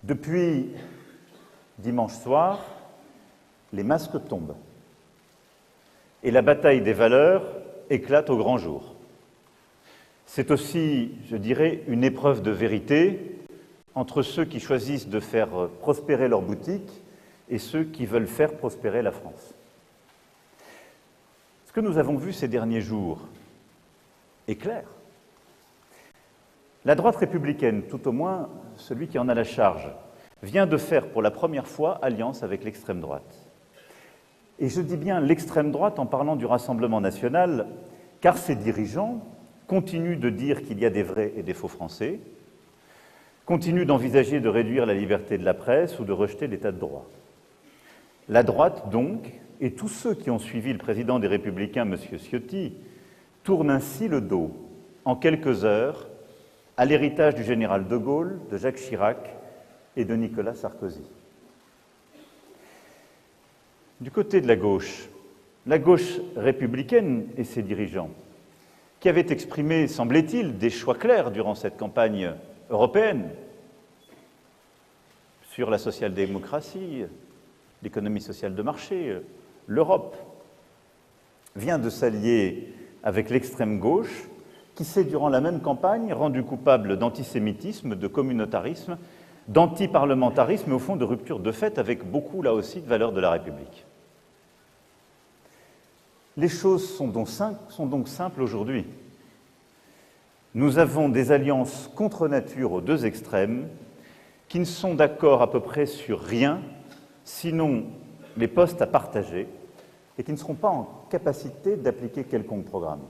Depuis dimanche soir, les masques tombent et la bataille des valeurs éclate au grand jour. C'est aussi, je dirais, une épreuve de vérité entre ceux qui choisissent de faire prospérer leur boutique et ceux qui veulent faire prospérer la France. Ce que nous avons vu ces derniers jours est clair. La droite républicaine, tout au moins celui qui en a la charge, vient de faire pour la première fois alliance avec l'extrême droite. Et je dis bien l'extrême droite en parlant du Rassemblement national, car ses dirigeants continuent de dire qu'il y a des vrais et des faux Français, continuent d'envisager de réduire la liberté de la presse ou de rejeter l'état de droit. La droite, donc, et tous ceux qui ont suivi le président des Républicains, M. Ciotti, tournent ainsi le dos, en quelques heures, à l'héritage du général de Gaulle, de Jacques Chirac et de Nicolas Sarkozy. Du côté de la gauche républicaine et ses dirigeants, qui avaient exprimé, semblait-il, des choix clairs durant cette campagne européenne sur la social-démocratie, l'économie sociale de marché, l'Europe, vient de s'allier avec l'extrême gauche, qui s'est, durant la même campagne, rendu coupable d'antisémitisme, de communautarisme, d'antiparlementarisme et, au fond, de rupture de fait avec beaucoup, là aussi, de valeurs de la République. Les choses sont donc simples aujourd'hui. Nous avons des alliances contre nature aux deux extrêmes qui ne sont d'accord à peu près sur rien, sinon les postes à partager, et qui ne seront pas en capacité d'appliquer quelconque programme.